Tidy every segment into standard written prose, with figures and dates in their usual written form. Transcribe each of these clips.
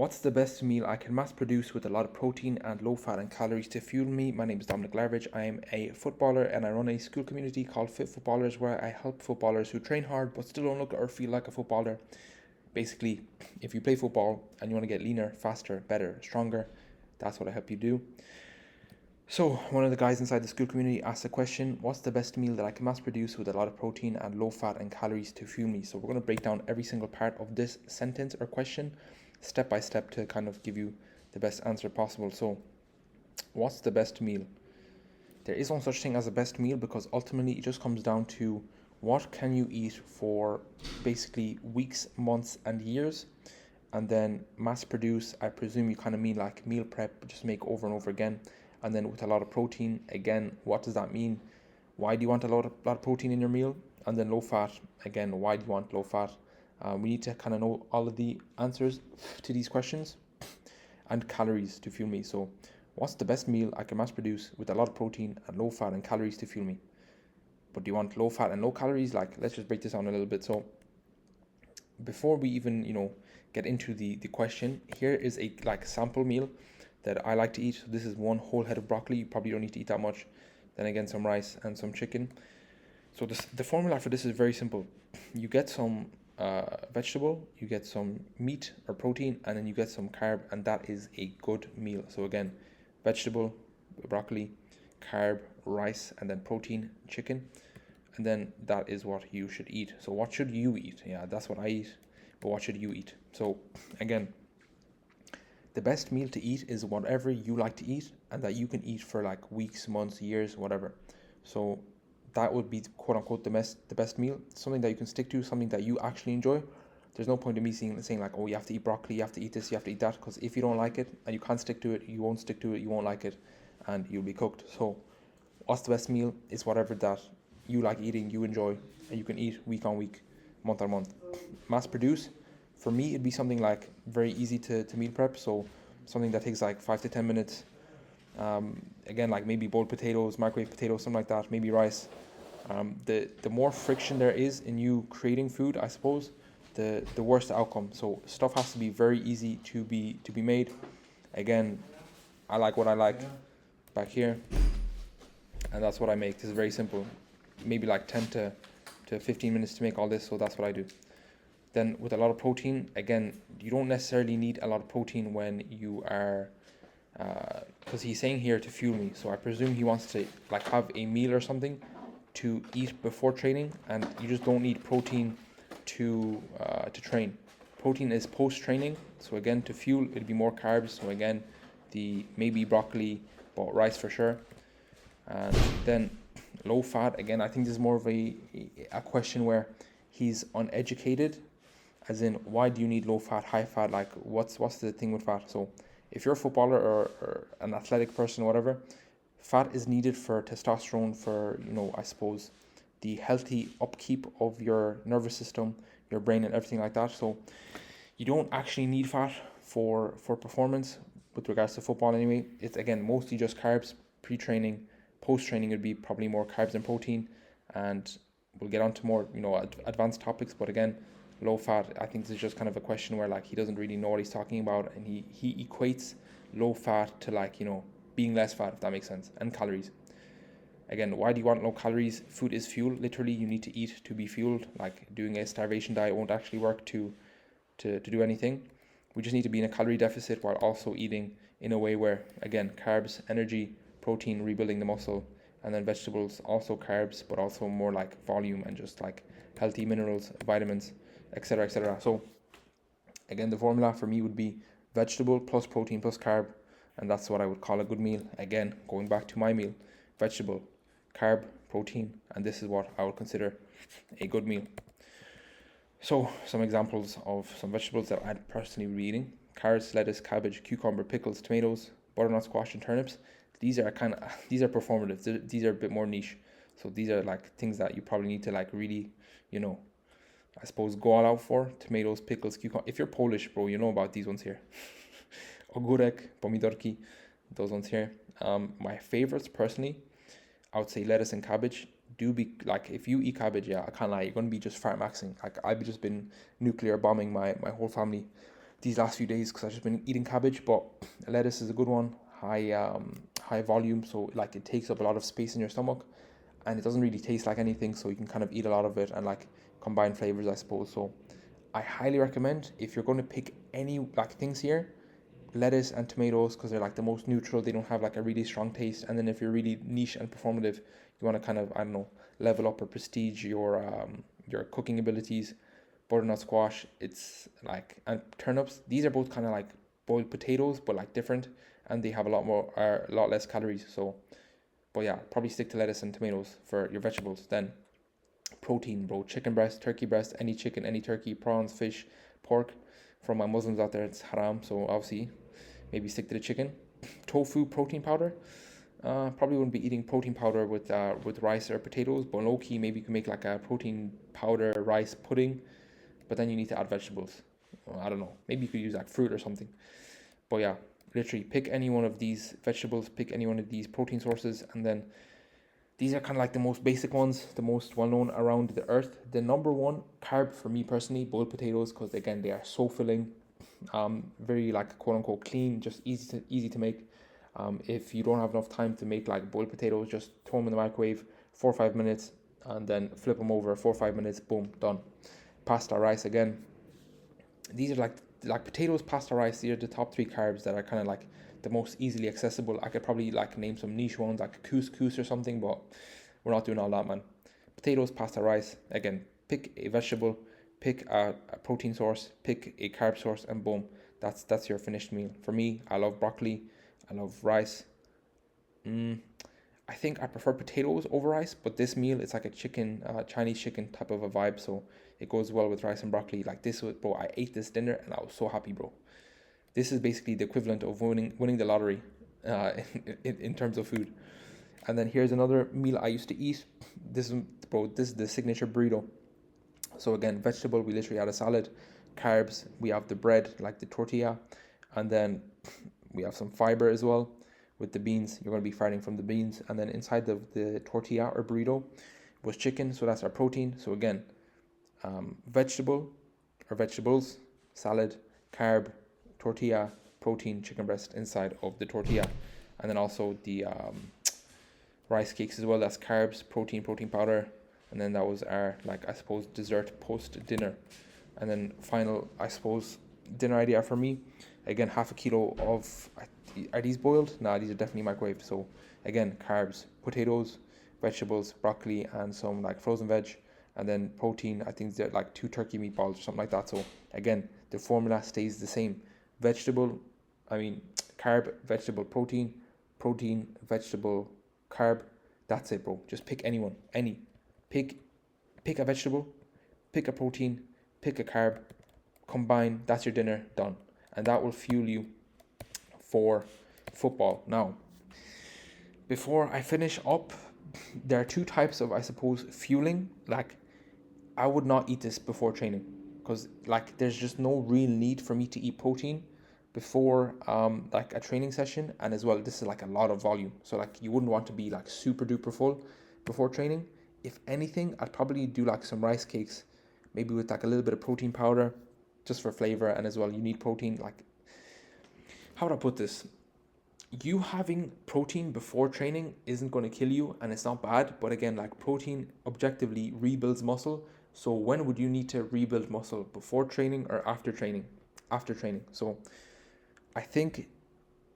What's the best meal I can mass produce with a lot of protein and low fat and calories to fuel me? My name is Dominic Larvidge. I am a footballer and I run a school community called Fit Footballers where I help footballers who train hard but still don't look or feel like a footballer. Basically, if you play football and you want to get leaner, faster, better, stronger, that's what I help you do. So, one of the guys inside the school community asked the question, what's the best meal that I can mass produce with a lot of protein and low fat and calories to fuel me? So, we're going to break down every single part of this sentence or question step by step to kind of give you the best answer possible. So, what's the best meal? There is no such thing as a best meal because ultimately it just comes down to what can you eat for basically weeks, months, and years, and then mass produce. I presume you kind of mean like meal prep, just make over and over again, and then with a lot of protein. Again, what does that mean? Why do you want a lot of protein in your meal? And then low fat. Again, why do you want low fat? We need to kind of know all of the answers to these questions, and calories to fuel me. So, what's the best meal I can mass produce with a lot of protein and low fat and calories to fuel me? But do you want low fat and low calories? Like, let's just break this down a little bit. So, before we even get into the question, here is a like sample meal that I like to eat. So this is one whole head of broccoli. You probably don't need to eat that much. Then again, some rice and some chicken. So the formula for this is very simple. You get some vegetable, you get some meat or protein, and then you get some carb, and that is a good meal. So again, vegetable, broccoli, carb, rice, and then protein, chicken, and then that is what you should eat. So what should you eat? Yeah, that's what I eat. But what should you eat? So again, the best meal to eat is whatever you like to eat and that you can eat for like weeks, months, years, whatever. So that would be quote unquote the best meal, something that you can stick to, something that you actually enjoy. There's no point in me saying like, oh, you have to eat broccoli, you have to eat this, you have to eat that, because if you don't like it and you can't stick to it, you won't stick to it, you won't like it, and you'll be cooked. So what's the best meal is whatever that you like eating, you enjoy, and you can eat week on week, month on month. Mass produce, for me, it'd be something like very easy to meal prep. So something that takes like 5 to 10 minutes. Again, like maybe boiled potatoes, microwave potatoes, something like that, maybe rice. The more friction there is in you creating food, I suppose, the worse the outcome. So stuff has to be very easy to be made. Again, I like what I like back here, and that's what I make. This is very simple. Maybe like 10 to 15 minutes to make all this, so that's what I do. Then with a lot of protein, again, you don't necessarily need a lot of protein when you are, because he's saying here to fuel me. So I presume he wants to like have a meal or something to eat before training, and you just don't need protein to train. Protein is post training. So again, to fuel, it'll be more carbs. So again, the maybe broccoli, but rice for sure. And then low fat. Again, I think this is more of a question where he's uneducated, as in why do you need low fat, high fat? Like what's the thing with fat? So if you're a footballer or an athletic person or whatever, fat is needed for testosterone, for I suppose the healthy upkeep of your nervous system, your brain, and everything like that. So you don't actually need fat for performance with regards to football anyway. It's again mostly just carbs pre-training. Post-training would be probably more carbs and protein, and we'll get on to more advanced topics. But again, low fat, I think this is just kind of a question where like he doesn't really know what he's talking about, and he equates low fat to like being less fat, if that makes sense, and calories. Again, why do you want low calories? Food is fuel. Literally, you need to eat to be fueled. Like doing a starvation diet won't actually work to do anything. We just need to be in a calorie deficit while also eating in a way where, again, carbs, energy, protein, rebuilding the muscle, and then vegetables, also carbs, but also more like volume and just like healthy minerals, vitamins, etc., etc. So again, the formula for me would be vegetable plus protein plus carb, and that's what I would call a good meal. Again, going back to my meal, vegetable, carb, protein, and this is what I would consider a good meal. So some examples of some vegetables that I'd personally be eating: carrots, lettuce, cabbage, cucumber, pickles, tomatoes, butternut squash, and turnips. These are performative. These are a bit more niche. So these are like things that you probably need to like really, I suppose go all out for. Tomatoes, pickles, cucumber. If you're Polish, bro, you know about these ones here. Ogórek, pomidorki, those ones here. My favorites personally, I would say lettuce and cabbage. Do be like, if you eat cabbage, yeah, I can't lie, you're gonna be just fat maxing. Like I've just been nuclear bombing my whole family these last few days because I've just been eating cabbage. But lettuce is a good one, high volume, so like it takes up a lot of space in your stomach, and it doesn't really taste like anything, so you can kind of eat a lot of it and like combine flavors, I suppose. So I highly recommend, if you're going to pick any like things here, lettuce and tomatoes, because they're like the most neutral. They don't have like a really strong taste. And then if you're really niche and performative, you want to kind of, I don't know, level up or prestige your cooking abilities, butternut squash, it's like, and turnips, these are both kind of like boiled potatoes but like different, and they have a lot less calories. So but yeah, probably stick to lettuce and tomatoes for your vegetables. Then protein, bro: chicken breast, turkey breast, any chicken, any turkey, prawns, fish, pork. For my Muslims out there, it's haram, so obviously maybe stick to the chicken. Tofu protein powder. Probably wouldn't be eating protein powder with rice or potatoes, but low key maybe you can make like a protein powder rice pudding, but then you need to add vegetables. I don't know. Maybe you could use like fruit or something. But yeah, literally pick any one of these vegetables, pick any one of these protein sources, and then these are kind of like the most basic ones, the most well known around the earth. The number one carb for me personally, boiled potatoes, because again they are so filling, very like quote unquote clean, just easy to make. If you don't have enough time to make like boiled potatoes, just throw them in the microwave 4 or 5 minutes, and then flip them over 4 or 5 minutes, boom, done. Pasta, rice again. These are like potatoes, pasta, rice. These are the top three carbs that are kind of like the most easily accessible. I could probably like name some niche ones like couscous or something, but we're not doing all that, man. Potatoes, pasta, rice. Again, pick a vegetable, pick a protein source, pick a carb source, and boom, that's your finished meal. For me, I love broccoli, I love rice. I think I prefer potatoes over rice, but this meal it's like a chicken, Chinese chicken type of a vibe, so it goes well with rice and broccoli. Like this, bro. I ate this dinner and I was so happy, bro. This is basically the equivalent of winning the lottery, in terms of food. And then here's another meal I used to eat. This is the signature burrito. So again, vegetable, we literally had a salad. Carbs, we have the bread, like the tortilla, and then we have some fiber as well with the beans. You're going to be fighting from the beans, and then inside the tortilla or burrito was chicken. So that's our protein. So again, vegetable or vegetables, salad, carb, tortilla, protein, chicken breast inside of the tortilla, and then also the rice cakes as well. That's carbs, protein powder, and then that was our, like, I suppose, dessert post dinner. And then final, I suppose, dinner idea for me, again, half a kilo of, are these boiled? Nah, these are definitely microwaved. So again, carbs, potatoes, vegetables, broccoli, and some like frozen veg, and then protein. I think they're like 2 turkey meatballs or something like that. So again, the formula stays the same: vegetable, I mean carb, vegetable, protein, vegetable, carb. That's it, bro. Just pick anyone, pick pick a vegetable, pick a protein, pick a carb, combine. That's your dinner, done, and that will fuel you for football. Now, before I finish up, there are two types of, I suppose, fueling. Like, I would not eat this before training, because like there's just no real need for me to eat protein before like a training session. And as well, this is like a lot of volume, so like you wouldn't want to be like super duper full before training. If anything, I'd probably do like some rice cakes, maybe with like a little bit of protein powder, just for flavor. And as well, you need protein. Like, how would I put this? You having protein before training isn't going to kill you, and it's not bad. But again, like, protein objectively rebuilds muscle. So when would you need to rebuild muscle? Before training or after training? After training. So I think,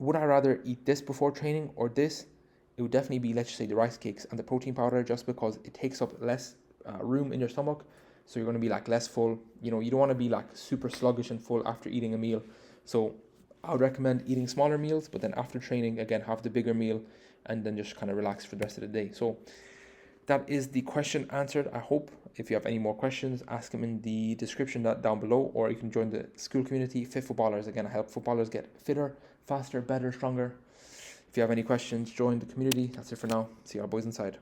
would I rather eat this before training or this? It would definitely be, let's just say, the rice cakes and the protein powder, just because it takes up less room in your stomach. So you're going to be like less full. You know, you don't want to be like super sluggish and full after eating a meal. So I would recommend eating smaller meals, but then after training, again, have the bigger meal, and then just kind of relax for the rest of the day. So that is the question answered, I hope. If you have any more questions, ask them in the description down below, or you can join the school community, Fit Footballers. Again, I help footballers get fitter, faster, better, stronger. If you have any questions, join the community. That's it for now. See you all boys inside.